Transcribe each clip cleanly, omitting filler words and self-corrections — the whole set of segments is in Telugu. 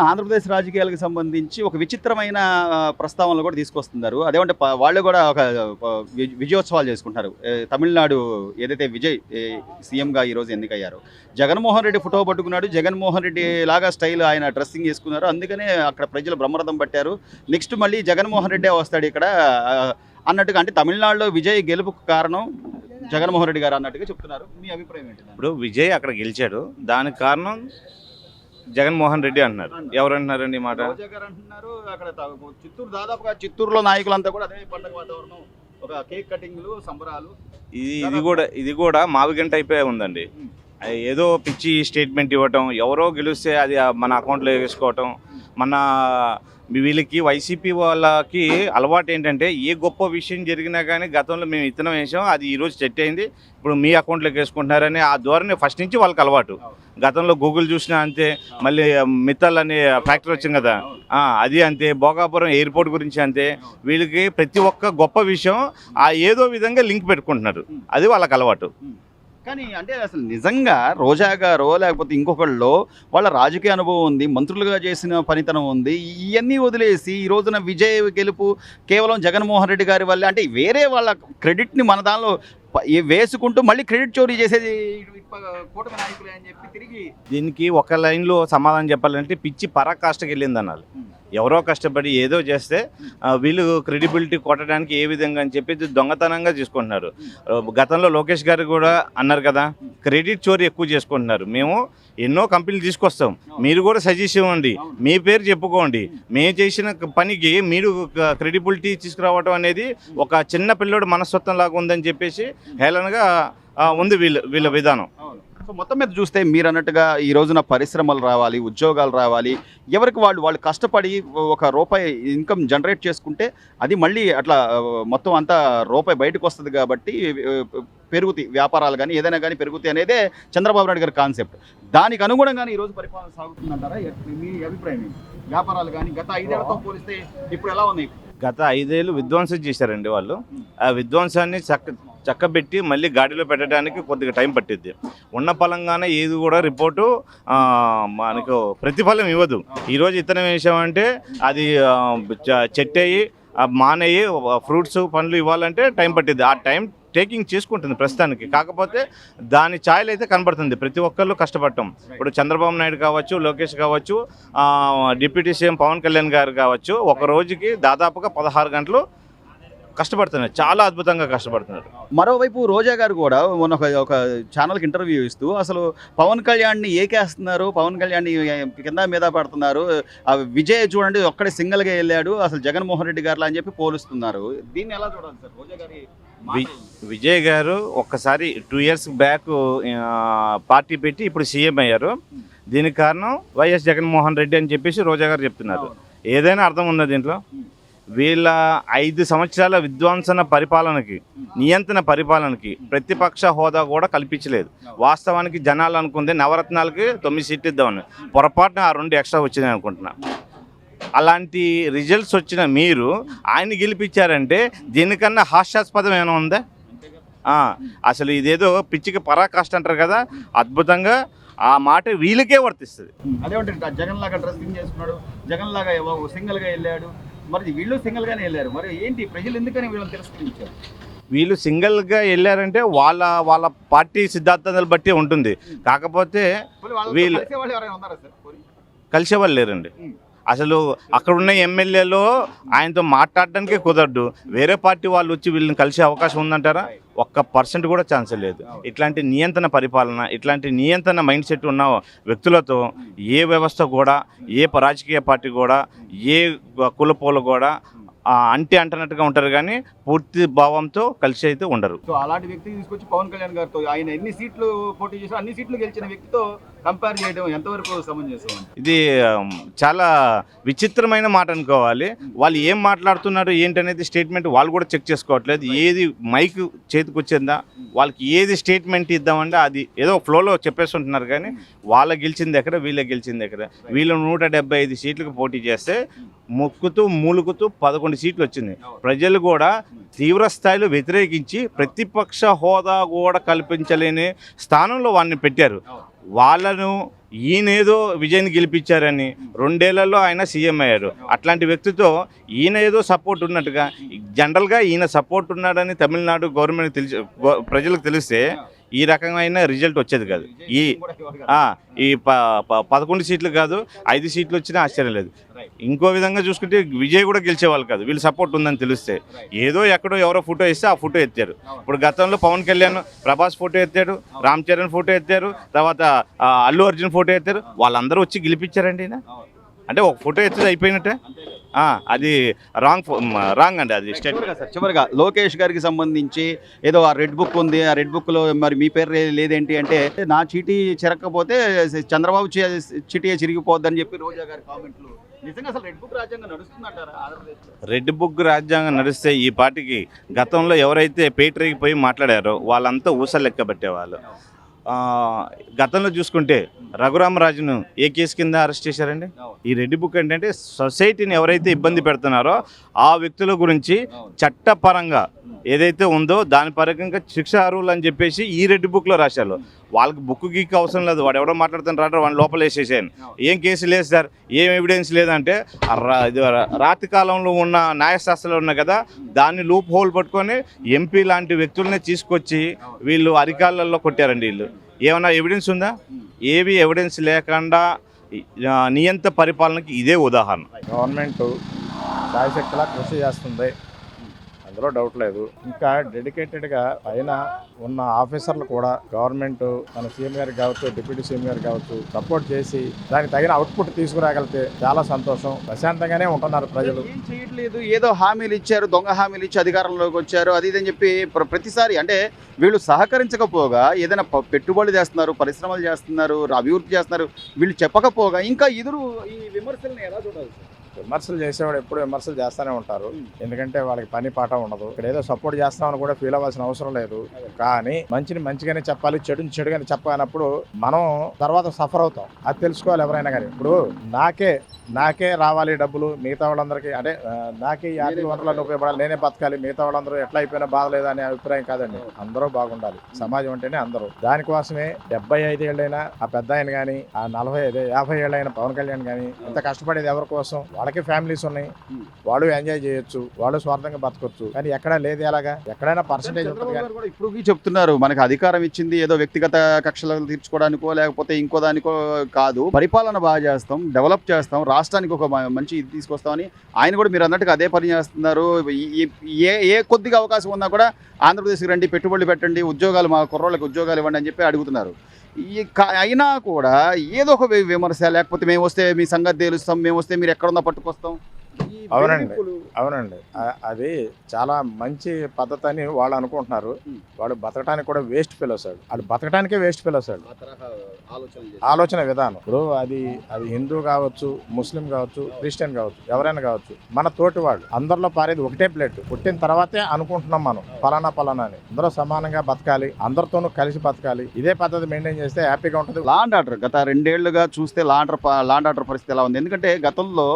ఆంధ్రప్రదేశ్ రాజకీయాలకు సంబంధించి ఒక విచిత్రమైన ప్రస్తావనలు కూడా తీసుకొస్తున్నారు. అదేమంటే వాళ్ళు కూడా ఒక విజయోత్సవాలు చేసుకుంటున్నారు. తమిళనాడు ఏదైతే విజయ్ సీఎంగా ఈరోజు ఎన్నికయ్యారో, జగన్మోహన్ రెడ్డి ఫోటో పట్టుకున్నాడు. జగన్మోహన్ రెడ్డి లాగా స్టైల్ ఆయన డ్రెస్సింగ్ చేసుకున్నారు. అందుకనే అక్కడ ప్రజలు బ్రహ్మరథం పట్టారు. నెక్స్ట్ మళ్ళీ జగన్మోహన్ రెడ్డే వస్తాడు ఇక్కడ అన్నట్టుగా, అంటే తమిళనాడులో విజయ్ గెలుపుకు కారణం జగన్మోహన్ రెడ్డి గారు అన్నట్టుగా చెప్తున్నారు. మీ అభిప్రాయం ఏంటి? ఇప్పుడు విజయ్ అక్కడ గెలిచాడు, దానికి కారణం జగన్మోహన్ రెడ్డి అంటున్నారు. ఎవరు అంటున్నారండి ఈ మాట? అంటున్నారు. అక్కడ చిత్తూరు, దాదాపుగా చిత్తూరులో నాయకులంతా కూడా అదే పండుగ వాతావరణం, ఒక కేక్ కటింగ్లు, సంబరాలు. ఇది కూడా మావిగంట అయిపోయి ఉందండి. ఏదో పిచ్చి స్టేట్మెంట్ ఇవ్వటం, ఎవరో గెలిస్తే అది మన అకౌంట్లో వేసుకోవటం. మన వీళ్ళకి వైసీపీ వాళ్ళకి అలవాటు ఏంటంటే, ఏ గొప్ప విషయం జరిగినా కానీ గతంలో మేము ఇత్తనం వేసాం, అది ఈరోజు సెట్ అయింది, ఇప్పుడు మీ అకౌంట్లోకి వేసుకుంటున్నారని ఆ ధోరణి ఫస్ట్ నుంచి వాళ్ళకి అలవాటు. గతంలో గూగుల్ చూసినా అంతే, మళ్ళీ మిత్తల్ అనే ఫ్యాక్టరీ వచ్చింది కదా, అది అంతే, భోగాపురం ఎయిర్పోర్ట్ గురించి అంతే. వీళ్ళకి ప్రతి ఒక్క గొప్ప విషయం ఏదో విధంగా లింక్ పెట్టుకుంటున్నారు, అది వాళ్ళకి అలవాటు. కానీ అంటే అసలు నిజంగా రోజా గారో లేకపోతే ఇంకొకళ్ళో వాళ్ళ రాజకీయ అనుభవం ఉంది, మంత్రులుగా చేసిన పనితనం ఉంది, ఇవన్నీ వదిలేసి ఈ రోజున విజయ్ గెలుపు కేవలం జగన్మోహన్ రెడ్డి గారి వల్లే అంటే వేరే వాళ్ళ క్రెడిట్ని మన దానిలో వేసుకుంటూ మళ్ళీ క్రెడిట్ చోరీ చేసేది కూటమి నాయకులే అని చెప్పి తిరిగి దీనికి ఒక లైన్లో సమాధానం చెప్పాలంటే పిచ్చి పరాకాష్ఠకి వెళ్ళింది అనాలి. ఎవరో కష్టపడి ఏదో చేస్తే వీళ్ళు క్రెడిబిలిటీ కొట్టడానికి ఏ విధంగా అని చెప్పి దొంగతనంగా చేసుకుంటున్నారు. గతంలో లోకేష్ గారు కూడా అన్నారు కదా, క్రెడిట్ చోరీ ఎక్కువ చేసుకుంటున్నారు. మేము ఎన్నో కంపెనీలు తీసుకొస్తాం, మీరు కూడా సజెస్ట్ ఇవ్వండి, మీ పేరు చెప్పుకోండి, మేము చేసిన పనికి మీరు క్రెడిబిలిటీ తీసుకురావడం అనేది ఒక చిన్న పిల్లోడు మనస్తత్వం లాగా ఉందని చెప్పేసి హేళనగా ఉంది వీళ్ళ విధానం. సో మొత్తం మీద చూస్తే మీరు అన్నట్టుగా ఈ రోజున పరిశ్రమలు రావాలి, ఉద్యోగాలు రావాలి, ఎవరికి వాళ్ళు కష్టపడి ఒక రూపాయి ఇన్కమ్ జనరేట్ చేసుకుంటే అది మళ్ళీ అట్లా మొత్తం అంతా రూపాయి బయటకు వస్తుంది కాబట్టి పెరుగుతాయి వ్యాపారాలు కానీ ఏదైనా కానీ పెరుగుతాయి అనేదే చంద్రబాబు నాయుడు గారి కాన్సెప్ట్. దానికి అనుగుణంగానే ఈరోజు పరిపాలన సాగుతుందంటారా? మీ అభిప్రాయం ఏంటి? వ్యాపారాలు కానీ గత 5 ఏళ్లతో పోలిస్తే ఇప్పుడు ఎలా ఉన్నాయి? గత 5 ఏళ్ళు విధ్వంసం చేశారండి వాళ్ళు. ఆ విధ్వంసాన్ని చక్కబెట్టి మళ్ళీ గాడిలో పెట్టడానికి కొద్దిగా టైం పట్టిద్ది. ఉన్న పలంగానే ఏది కూడా రిపోర్టు మనకు ప్రతిఫలం ఇవ్వదు. ఈరోజు ఇతనం వేసామంటే అది చెట్టు అయ్యి మానయ్యి ఫ్రూట్స్ పండ్లు ఇవ్వాలంటే టైం పట్టిద్ది. ఆ టైం టేకింగ్ చేసుకుంటుంది ప్రస్తుతానికి. కాకపోతే దాని ఛాయలు అయితే కనబడుతుంది, ప్రతి ఒక్కళ్ళు కష్టపడటం. ఇప్పుడు చంద్రబాబు నాయుడు కావచ్చు, లోకేష్ కావచ్చు, డిప్యూటీ సీఎం పవన్ కళ్యాణ్ గారు కావచ్చు, ఒక రోజుకి దాదాపుగా 16 గంటలు కష్టపడుతున్నారు, చాలా అద్భుతంగా కష్టపడుతున్నారు. మరోవైపు రోజా గారు కూడా మొన్న ఒక ఛానల్కి ఇంటర్వ్యూ ఇస్తూ అసలు పవన్ కళ్యాణ్ని ఏకేస్తున్నారు, పవన్ కళ్యాణ్ని కింద మీద పడుతున్నారు, విజయ్ చూడండి ఒక్కడే సింగిల్గా వెళ్ళాడు, అసలు జగన్మోహన్ రెడ్డి గారు అని చెప్పి పోలుస్తున్నారు. దీన్ని ఎలా చూడాలి సార్? రోజా గారి విజయ్ గారు ఒక్కసారి 2 ఇయర్స్ బ్యాక్ పార్టీ పెట్టి ఇప్పుడు సీఎం అయ్యారు. దీనికి కారణం వైఎస్ జగన్మోహన్ రెడ్డి అని చెప్పేసి రోజా గారు చెప్తున్నారు. ఏదైనా అర్థం ఉందా దీంట్లో? వీళ్ళ 5 సంవత్సరాల విధ్వంసన పరిపాలనకి, నియంత్రణ పరిపాలనకి ప్రతిపక్ష హోదా కూడా కల్పించలేదు. వాస్తవానికి జనాలు అనుకుంది నవరత్నాలకి 9 సీట్లు ఇద్దామని, పొరపాటున ఆ 2 ఎక్స్ట్రా వచ్చినాయి అనుకుంటున్నా. అలాంటి రిజల్ట్స్ వచ్చిన మీరు ఆయన్ని గెలిపించారంటే దీనికన్నా హాస్యాస్పదం ఏమైనా ఉందా? అసలు ఇదేదో పిచ్చికి పరాకాష్ట అంటారు కదా, అద్భుతంగా ఆ మాట వీళ్ళకే వర్తిస్తుంది. అదేంటే జగన్ లాగా డ్రెస్సింగ్ చేసుకున్నాడు, జగన్ లాగా సింగిల్గా వెళ్ళాడు, మరి వీళ్ళు సింగిల్గానే వెళ్ళారు, మరి ఏంటి ప్రజలు ఎందుకని వీళ్ళని తిరస్కరించారు? వీళ్ళు సింగిల్గా వెళ్ళారంటే వాళ్ళ పార్టీ సిద్ధాంతాలు బట్టి ఉంటుంది. కాకపోతే వీళ్ళు కలిసేవాళ్ళు లేరండి. అసలు అక్కడున్న ఎమ్మెల్యేలో ఆయనతో మాట్లాడడానికే కుదరదు. వేరే పార్టీ వాళ్ళు వచ్చి వీళ్ళని కలిసే అవకాశం ఉందంటారా? 1% కూడా ఛాన్స్ లేదు. ఇట్లాంటి నియంత్రణ పరిపాలన, ఇట్లాంటి నియంత్రణ మైండ్ సెట్ ఉన్న వ్యక్తులతో ఏ వ్యవస్థ కూడా, ఏ రాజకీయ పార్టీ కూడా, ఏ కులపోలు కూడా అంటున్నట్టుగా ఉంటారు, కానీ పూర్తి భావంతో కలిసి అయితే ఉండరు. సో అలాంటి వ్యక్తిని తీసుకొచ్చి పవన్ కళ్యాణ్ గారితో ఆయన ఎన్ని సీట్లు పోటీ చేసి అన్ని సీట్లు గెలిచిన వ్యక్తితో కంపేర్ చేయడం ఎంతవరకు సమంజసం? ఇది చాలా విచిత్రమైన మాట అనుకోవాలి. వాళ్ళు ఏం మాట్లాడుతున్నారు ఏంటనేది స్టేట్మెంట్ వాళ్ళు కూడా చెక్ చేసుకోవట్లేదు. ఏది మైక్ చేతికి వచ్చిందా, వాళ్ళకి ఏది స్టేట్మెంట్ ఇద్దామంటే అది ఏదో ఫ్లోలో చెప్పేస్తుంటున్నారు, కానీ వాళ్ళ గెలిచింది ఎక్కడ, వీళ్ళ గెలిచింది ఎక్కడ? వీళ్ళు 175 సీట్లకు పోటీ చేస్తే మొక్కుతూ మూలుగుతూ 11 సీట్లు వచ్చింది. ప్రజలు కూడా తీవ్ర స్థాయిలో వ్యతిరేకించి ప్రతిపక్ష హోదా కూడా కల్పించలేని స్థానంలో వాడిని పెట్టారు. వాళ్ళను ఈయనేదో విజయ్ని గెలిపించారని 2 ఏళ్లలో ఆయన సీఎం అయ్యారు. అట్లాంటి వ్యక్తితో ఈయన ఏదో సపోర్ట్ ఉన్నట్టుగా, జనరల్గా ఈయన సపోర్ట్ ఉన్నాడని తమిళనాడు గవర్నమెంట్ ప్రజలకు తెలిస్తే ఈ రకమైన రిజల్ట్ వచ్చేది కాదు. ఈ 11 సీట్లు కాదు, 5 సీట్లు వచ్చినా ఆశ్చర్యం లేదు. ఇంకో విధంగా చూసుకుంటే విజయ్ కూడా గెలిచేవాళ్ళు కాదు, వీళ్ళు సపోర్ట్ ఉందని తెలిస్తే. ఏదో ఎక్కడో ఎవరో ఫోటో ఇస్తే ఆ ఫోటో ఎత్తారు. ఇప్పుడు గతంలో పవన్ కళ్యాణ్, ప్రభాస్ ఫోటో ఎత్తాడు, రామ్ చరణ్ ఫోటో ఎత్తారు, తర్వాత అల్లు అర్జున్ ఫోటో ఎత్తారు. వాళ్ళందరూ వచ్చి గెలిపించారండి. అంటే ఒక ఫోటో ఎత్తేది అయిపోయినట్టే. అది రాంగ్ అండి. అది చివరిగా లోకేష్ గారికి సంబంధించి ఏదో ఆ రెడ్ బుక్ ఉంది, ఆ రెడ్ బుక్లో మరి మీ పేరు లేదేంటి అంటే, నా చీటీ చెరకపోతే చంద్రబాబు చీటీ చిరిగిపోద్దని చెప్పి రోజా గారి కామెంట్లు. నిజంగా అసలు రెడ్ బుక్ రాజ్యాంగం నడుస్తుందంటారా ఆంధ్రప్రదేశ్లో? రెడ్ బుక్ రాజ్యాంగం నడిస్తే ఈ పార్టీకి గతంలో ఎవరైతే పేటరీకి పోయి మాట్లాడారో వాళ్ళంతా ఊసలు లెక్క పెట్టేవాళ్ళు. గతంలో చూసుకుంటే రఘురామరాజును ఏ కేసు కింద అరెస్ట్ చేశారండి? ఈ రెడ్ బుక్ ఏంటంటే సొసైటీని ఎవరైతే ఇబ్బంది పెడుతున్నారో ఆ వ్యక్తుల గురించి చట్టపరంగా ఏదైతే ఉందో దాని పరంగా శిక్ష అర్హులు అని చెప్పేసి ఈ రెడ్ బుక్లో రాశారు. వాళ్ళకి బుక్ గీక్ అవసరం లేదు, వాడు ఎవడో మాట్లాడుతున్నారు వాడిని లోపల వేసేసాను. ఏం కేసు లేదు సార్, ఏం ఎవిడెన్స్ లేదంటే రాతి కాలంలో ఉన్న న్యాయశాస్త్రాలు ఉన్నాయి కదా, దాన్ని లూప్ హోల్ పట్టుకొని ఎంపీ లాంటి వ్యక్తులనే తీసుకొచ్చి వీళ్ళు అరికాళ్ళల్లో కొట్టారండి. వీళ్ళు ఏమైనా ఎవిడెన్స్ ఉందా? ఏవి ఎవిడెన్స్ లేకుండా నియంత పరిపాలనకి ఇదే ఉదాహరణ. గవర్నమెంట్ సాయశక్తిలా కృషి చేస్తుంది, అందులో డౌట్ లేదు. ఇంకా డెడికేటెడ్గా పైన ఉన్న ఆఫీసర్లు కూడా గవర్నమెంట్ మన సీఎం గారికి కావచ్చు, డిప్యూటీ సీఎం గారికి కావచ్చు సపోర్ట్ చేసి దానికి తగిన అవుట్పుట్ తీసుకురాగలిగితే చాలా సంతోషం. ప్రశాంతంగానే ఉంటున్నారు ప్రజలు. ఏం చేయట్లేదు, ఏదో హామీలు ఇచ్చారు, దొంగ హామీలు ఇచ్చి అధికారంలోకి వచ్చారు, అది ఇదని చెప్పి ప్రతిసారి అంటే వీళ్ళు సహకరించకపోగా ఏదైనా పెట్టుబడులు చేస్తున్నారు, పరిశ్రమలు చేస్తున్నారు, అభివృద్ధి చేస్తున్నారు, వీళ్ళు చెప్పకపోగా ఇంకా ఎదురు ఈ విమర్శలను ఎలా చూడాలి? విమర్శలు చేసేవాడు ఎప్పుడు విమర్శలు చేస్తూనే ఉంటారు, ఎందుకంటే వాళ్ళకి పని పాట ఉండదు. ఇక్కడ ఏదో సపోర్ట్ చేస్తామని కూడా ఫీల్ అవ్వాల్సిన అవసరం లేదు. కానీ మంచిని మంచిగానే చెప్పాలి, చెడుని చెడుగానే చెప్పాలన్నప్పుడు మనం తర్వాత సఫర్ అవుతాం. అది తెలుసుకోవాలి ఎవరైనా కానీ. ఇప్పుడు నాకే రావాలి డబ్బులు, మిగతా వాళ్ళందరికీ అంటే నాకే ఈ ఆర్థిక వనరులను ఉపయోగపడాలి, నేనే బతకాలి, మిగతా వాళ్ళందరూ ఎట్లా అయిపోయినా బాధలేదు అనే అభిప్రాయం కాదండి. అందరూ బాగుండాలి, సమాజం అంటేనే అందరూ. దానికోసమే 75 ఏళ్ళైనా ఆ పెద్ద ఆయన కానీ, ఆ 50 ఏళ్ళైనా పవన్ కళ్యాణ్ కానీ ఇంత కష్టపడేది ఎవరి కోసం? వాళ్ళకి ఫ్యామిలీస్ ఉన్నాయి, వాళ్ళు ఎంజాయ్ చేయొచ్చు, వాళ్ళు స్వార్థంగా బతకొచ్చు. కానీ ఎక్కడా లేదు. ఎలాగా ఎక్కడైనా పర్సంటేజ్ ఇప్పుడు చెప్తున్నారు మనకు అధికారం ఇచ్చింది ఏదో వ్యక్తిగత కక్షలు తీర్చుకోవడానికో లేకపోతే ఇంకో దానికో కాదు, పరిపాలన బాగా చేస్తాం, డెవలప్ చేస్తాం, రాష్ట్రానికి ఒక మంచి ఇది తీసుకొస్తామని ఆయన కూడా మీరు అన్నట్టుగా అదే పని చేస్తున్నారు. ఏ కొద్దిగా అవకాశం ఉన్నా కూడా ఆంధ్రప్రదేశ్కి రండి, పెట్టుబడులు పెట్టండి, ఉద్యోగాలు మా కుర్రోళ్ళకి ఉద్యోగాలు ఇవ్వండి అని చెప్పి అడుగుతున్నారు. అయినా కూడా ఏదో ఒక విమర్శ, లేకపోతే మేము వస్తే మీ సంగతి తెలుస్తాం, మేము వస్తే మీరు ఎక్కడున్నా పట్టుకొస్తాం. అవునండి అది చాలా మంచి పద్ధతి అని వాళ్ళు అనుకుంటున్నారు. వాడు బతకడానికి కూడా వేస్ట్ ఫెలోస్. వాడు బతకడానికే వేస్ట్ ఫెలోస్. ఆలోచన విధానం. ఇప్పుడు అది హిందూ కావచ్చు, ముస్లిం కావచ్చు, క్రిస్టియన్ కావచ్చు, ఎవరైనా కావచ్చు, మన తోటి వాళ్ళు అందరిలో పారేది ఒకటే ప్లేట్. పుట్టిన తర్వాతే అనుకుంటున్నాం మనం ఫలానా అని. అందరూ సమానంగా బతకాలి, అందరితోనూ కలిసి బతకాలి. ఇదే పద్ధతి మెయింటైన్ చేస్తే హ్యాపీగా ఉంటుంది. లా అండ్ ఆర్డర్ గత 2 ఏళ్లుగా చూస్తే లా అండ్ ఆర్డర్ పరిస్థితి ఎలా ఉంది? ఎందుకంటే గతంలో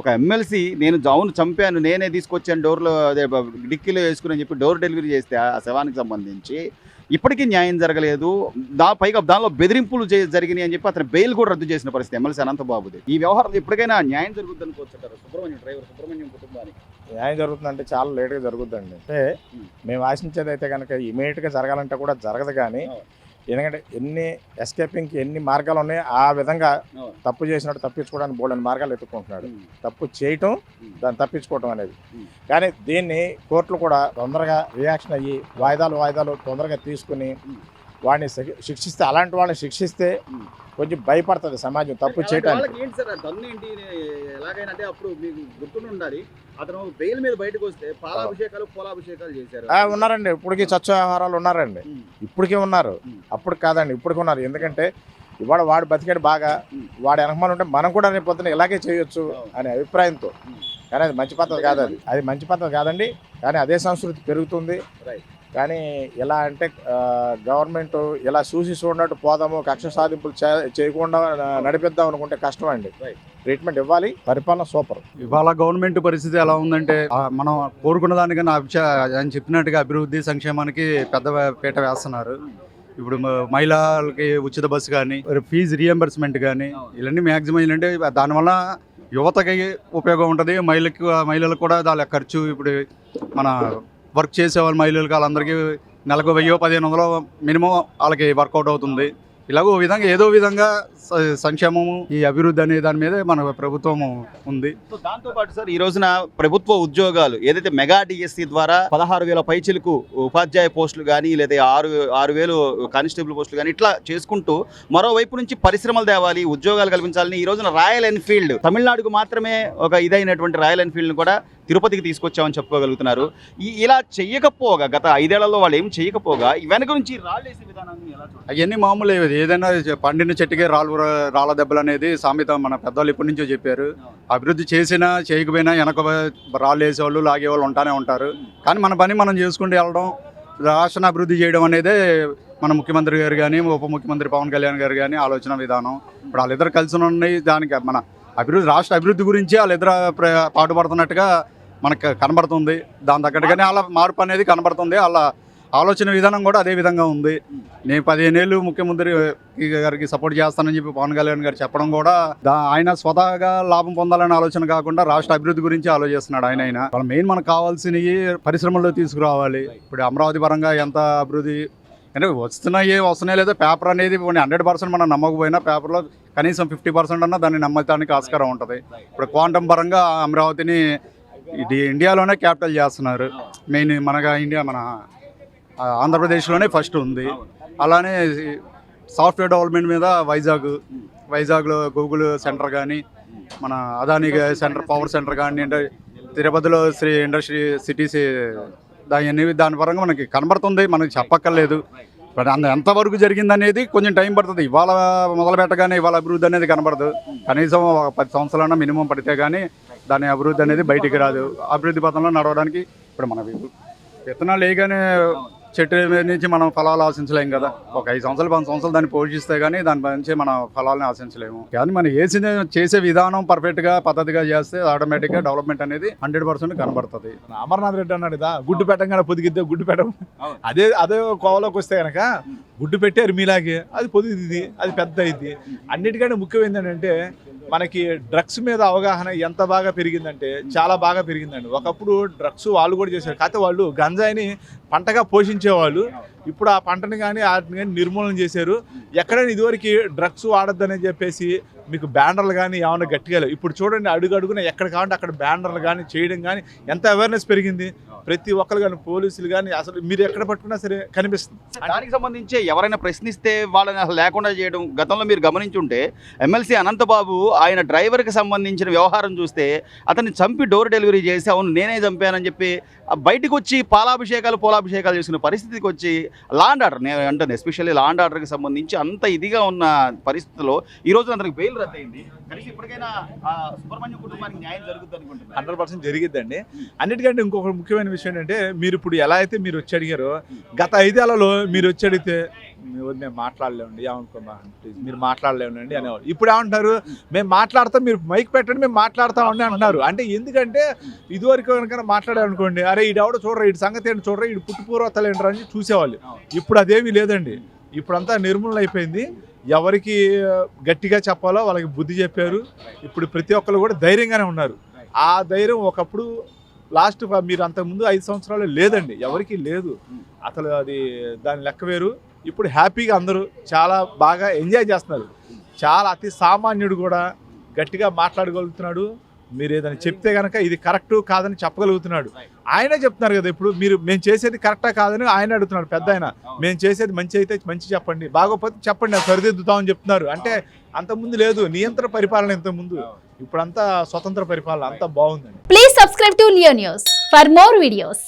ఒక ఎమ్మెల్సీ నేను అవును చంపాను, నేనే తీసుకొచ్చాను డోర్లో అదే డిక్కీలో వేసుకుని చెప్పి డోర్ డెలివరీ చేస్తే ఆ శవానికి సంబంధించి ఇప్పటికీ న్యాయం జరగలేదు. పైగా దానిలో బెదిరింపులు జరిగినాయి అని చెప్పి అతను బెయిల్ కూడా రద్దు చేసిన పరిస్థితి ఎమ్మెల్సీ అనంతబాబుది. ఈ వ్యవహారం ఎప్పటికైనా న్యాయం జరుగుతుంది అనుకోవచ్చు సుబ్రహ్మణ్యం కుటుంబానికి. న్యాయం జరుగుతుందంటే చాలా లేట్గా జరుగుతుందండి. అంటే మేము ఆశించేది అయితే కనుక ఇమీడియట్గా జరగాలంటే కూడా జరగదు. కానీ ఎందుకంటే ఎన్ని మార్గాలు ఉన్నాయో ఆ విధంగా తప్పు చేసినట్టు తప్పించుకోవడానికి బోల్డని మార్గాలు ఎత్తుకుంటున్నాడు. తప్పు చేయటం, దాన్ని తప్పించుకోవటం అనేది. కానీ దీన్ని కోర్టులు కూడా తొందరగా రియాక్షన్ అయ్యి వాయిదాలు తొందరగా తీసుకుని వాడిని శిక్షిస్తే, అలాంటి వాళ్ళని శిక్షిస్తే కొంచెం భయపడుతుంది సమాజం తప్పు చేయడానికి. ఉన్నారండి, ఇప్పటికీ చచ్చాహారాలు ఉన్నారండి, ఇప్పటికే ఉన్నారు. అప్పుడు కాదండి, ఇప్పటికీ ఉన్నారు. ఎందుకంటే ఇవాళ వాడు బతికాడు బాగా, వాడు వెనకమాల ఉంటే మనం కూడా రేపు పొద్దున ఇలాగే చేయొచ్చు అనే అభిప్రాయంతో. కానీ అది మంచి పద్ధతి కాదు. అది మంచి పద్ధతి కాదండి. కానీ అదే సంస్కృతి పెరుగుతుంది. కానీ ఎలా అంటే గవర్నమెంట్ ఇలా చూడనట్టు పోదాము, కక్ష సాధింపులు చేయకుండా నడిపిద్దాం అనుకుంటే కష్టం అండి. ట్రీట్మెంట్ ఇవ్వాలి, పరిపాలన సూపర్. ఇవాళ గవర్నమెంట్ పరిస్థితి ఎలా ఉందంటే మనం కోరుకున్న దానికన్నా ఆయన చెప్పినట్టుగా అభివృద్ధి సంక్షేమానికి పెద్ద పీట వేస్తున్నారు. ఇప్పుడు మహిళలకి ఉచిత బస్సు కానీ ఫీజు రియంబర్స్మెంట్ కానీ ఇవన్నీ మ్యాక్సిమం ఏంటంటే దానివల్ల యువతకి ఉపయోగం ఉంటుంది, మహిళలకు కూడా దాని ఖర్చు ఇప్పుడు మన వర్క్ చేసే వాళ్ళ మహిళలకి వాళ్ళందరికీ నెలకు 1000-1500 మినిమం వాళ్ళకి వర్కౌట్ అవుతుంది. ఇలాగో విధంగా ఏదో విధంగా సంక్షేమము ఈ అభివృద్ధి అనే దాని మీద మన ప్రభుత్వం ఉంది. సో దాంతో పాటు సార్ ఈ రోజున ప్రభుత్వ ఉద్యోగాలు ఏదైతే మెగా డిఎస్సి ద్వారా 16,000 పైచిలకు ఉపాధ్యాయ పోస్టులు కానీ లేదా 6,000 కానిస్టేబుల్ పోస్టులు కానీ ఇట్లా చేసుకుంటూ మరోవైపు నుంచి పరిశ్రమలు తేవాలి, ఉద్యోగాలు కల్పించాలని ఈ రోజున రాయల్ ఎన్ఫీల్డ్ తమిళనాడుకు మాత్రమే ఒక ఇదైనటువంటి రాయల్ ఎన్ఫీల్డ్ని కూడా తిరుపతికి తీసుకొచ్చామని చెప్పుకోగలుగుతున్నారు. ఇలా చెయ్యకపోగా గత 5 ఏళ్లలో వాళ్ళు ఏం చేయకపోగా వెనక నుంచి రాళ్ళేసే విధానాన్ని ఎలా చూడాలి? అవన్నీ మామూలు ఏదైనా పండిన చెట్టుకే రాళ్ళ దెబ్బలు అనేది సామెత మన పెద్దవాళ్ళు ఎప్పటి నుంచో చెప్పారు. అభివృద్ధి చేసినా చేయకపోయినా వెనక రాళ్ళు వేసేవాళ్ళు లాగేవాళ్ళు ఉంటానే ఉంటారు. కానీ మన పని మనం చేసుకుంటూ వెళ్ళడం, రాష్ట్రాన్ని అభివృద్ధి చేయడం అనేదే మన ముఖ్యమంత్రి గారు కానీ ఉప ముఖ్యమంత్రి పవన్ కళ్యాణ్ గారు కానీ ఆలోచన విధానం. ఇప్పుడు వాళ్ళిద్దరు కలిసి ఉన్నాయి. దానికి మన రాష్ట్ర అభివృద్ధి గురించి వాళ్ళిద్దరు పాటుపడుతున్నట్టుగా మనకు కనబడుతుంది. దాని తగ్గట్టుగానే వాళ్ళ మార్పు అనేది కనబడుతుంది. వాళ్ళ ఆలోచన విధానం కూడా అదే విధంగా ఉంది. నేను 15 ఏళ్ళు ముఖ్యమంత్రి గారికి సపోర్ట్ చేస్తానని చెప్పి పవన్ కళ్యాణ్ గారు చెప్పడం కూడా ఆయన స్వతహాగా లాభం పొందాలనే ఆలోచన కాకుండా రాష్ట్ర అభివృద్ధి గురించి ఆలోచిస్తున్నాడు. ఆయన వాళ్ళ మెయిన్ మనకు కావాల్సినవి పరిశ్రమల్లో తీసుకురావాలి. ఇప్పుడు అమరావతి పరంగా ఎంత అభివృద్ధి అంటే వస్తున్నాయి లేదా పేపర్ అనేది 100% మనం నమ్మకపోయినా పేపర్లో కనీసం 50% అన్నా దాన్ని నమ్మటానికి ఆస్కారం ఉంటుంది. ఇప్పుడు క్వాంటమ్ పరంగా అమరావతిని ఇండియాలోనే క్యాపిటల్ చేస్తున్నారు. మెయిన్ మన ఆంధ్రప్రదేశ్లోనే ఫస్ట్ ఉంది. అలానే సాఫ్ట్వేర్ డెవలప్మెంట్ మీద వైజాగ్లో గూగుల్ సెంటర్ కానీ, మన అదానీ సెంటర్ పవర్ సెంటర్ కానీ, అంటే తిరుపతిలో శ్రీ ఇండస్ట్రీ సిటీస్ దాని పరంగా మనకి కనబడుతుంది. మనకి చెప్పక్కర్లేదు. బట్ ఎంతవరకు జరిగిందనేది కొంచెం టైం పడుతుంది. ఇవాళ మొదలు పెట్టగానే ఇవాళ అభివృద్ధి అనేది కనబడదు. కనీసం 10 సంవత్సరాలన్నా మినిమం పడితే కానీ దాని అభివృద్ధి అనేది బయటికి రాదు. అభివృద్ధి పథంలో నడవడానికి ఇప్పుడు మన విత్తనాలు వేయగానే చెట్టు నుంచి మనం ఫలాలు ఆశించలేము కదా. ఒక 5 సంవత్సరాలు 10 సంవత్సరాలు దాన్ని పోషిస్తే కానీ దాని నుంచి మనం ఫలాలని ఆశించలేము. కానీ మనం చేసే విధానం పర్ఫెక్ట్గా పద్ధతిగా చేస్తే ఆటోమేటిక్గా డెవలప్మెంట్ అనేది 100% కనబడుతుంది. అమర్నాథ్ రెడ్డి అన్నాడు కదా, గుడ్డు పెట్టగానే పొదిగిద్దే గుడ్డు పెట్టం. అదే కోవలోకి వస్తే కనుక గుడ్డు పెట్టారు మీలాగే, అది పొదిగిద్ది, అది పెద్ద అయింది. అన్నిటికంటే ముఖ్యం ఏంటంటే మనకి డ్రగ్స్ మీద అవగాహన ఎంత బాగా పెరిగిందంటే చాలా బాగా పెరిగిందండి. ఒకప్పుడు డ్రగ్స్ వాళ్ళు కూడా చేశారు, కాకపోతే వాళ్ళు గంజాయిని పంటగా పోషించేవాళ్ళు. ఇప్పుడు ఆ పంటని కానీ వాటిని కానీ నిర్మూలన చేశారు. ఎక్కడైనా ఇదివరకు డ్రగ్స్ వాడొద్దని చెప్పేసి మీకు బ్యానర్లు కానీ ఏమైనా గట్టిగా లేవు. ఇప్పుడు చూడండి, అడుగున ఎక్కడ కావాలంటే అక్కడ బ్యానర్లు కానీ చేయడం కానీ ఎంత అవేర్నెస్ పెరిగింది. ప్రతి ఒక్కరు కానీ పోలీసులు కానీ అసలు మీరు ఎక్కడ పట్టుకున్నా సరే కనిపిస్తుంది. దానికి సంబంధించి ఎవరైనా ప్రశ్నిస్తే వాళ్ళని అసలు లేకుండా చేయడం గతంలో మీరు గమనించుంటే ఎమ్మెల్సీ అనంతబాబు ఆయన డ్రైవర్కి సంబంధించిన వ్యవహారం చూస్తే అతన్ని చంపి డోర్ డెలివరీ చేసి అవును నేనే చంపానని చెప్పి బయటకు వచ్చి పోలాభిషేకాలు చేసుకునే పరిస్థితికి వచ్చి లా అండ్ ఆర్డర్ నేను అంటాను ఎస్పెషల్లీ లా అండ్ ఆర్డర్కి సంబంధించి అంత ఇదిగా ఉన్న పరిస్థితుల్లో ఈ రోజు అతనికి బెయిల్ రద్దయింది. కనీసం ఇప్పటికైనా సుబ్రహ్మణ్యం కుటుంబానికి న్యాయం జరుగుతుంది అనుకుంటున్నాను. 100% జరిగిద్దండి. అన్నిటికంటే ఇంకొక ముఖ్యమైన విషయం ఏంటంటే మీరు ఇప్పుడు ఎలా అయితే మీరు వచ్చి అడిగారో గత 5 ఏళ్లలో మీరు వచ్చి అడిగితే మేము మాట్లాడలేమండి ఏమనుకున్నా మీరు మాట్లాడలేమండి అనేవాళ్ళు. ఇప్పుడు ఏమంటారు, మేము మాట్లాడతాం మీరు మైక్ పెట్టండి మేము మాట్లాడతామండి అంటున్నారు. అంటే ఎందుకంటే ఇదివరకు కనుక మాట్లాడారనుకోండి, అరే ఈడెవడో చూడరా, ఈడి సంగతి ఏంటి చూడరా, ఈడు పుట్టుపూర్వతలు ఏంటరా అని చూసేవాళ్ళు. ఇప్పుడు అదేమీ లేదండి. ఇప్పుడంతా నిర్మూలన అయిపోయింది. ఎవరికి గట్టిగా చెప్పాలో వాళ్ళకి బుద్ధి చెప్పారు. ఇప్పుడు ప్రతి ఒక్కరు కూడా ధైర్యంగానే ఉన్నారు. ఆ ధైర్యం ఒకప్పుడు లాస్ట్ మీరు అంతకుముందు 5 సంవత్సరాలు లేదండి, ఎవరికి లేదు అసలు. అది దాని లెక్క వేరు. ఇప్పుడు హ్యాపీగా అందరూ చాలా బాగా ఎంజాయ్ చేస్తున్నారు. చాలా అతి సామాన్యుడు కూడా గట్టిగా మాట్లాడగలుగుతున్నాడు. మీరు ఏదైనా చెప్తే కనుక ఇది కరెక్టు కాదని చెప్పగలుగుతున్నాడు. ఆయనే చెప్తున్నారు కదా, ఇప్పుడు మేము చేసేది కరెక్టా కాదని ఆయన అడుగుతున్నాడు. పెద్ద ఆయన మేము చేసేది మంచి అయితే మంచి చెప్పండి, బాగోపోతే చెప్పండి, అది సరిదిద్దుతామని చెప్తున్నారు. అంటే అంతకుముందు లేదు నియంత్రణ పరిపాలన, ఇంతకుముందు. ఇప్పుడంతా స్వతంత్ర పరిపాలన, అంతా బాగుందండి. Please subscribe to Leo news for more videos.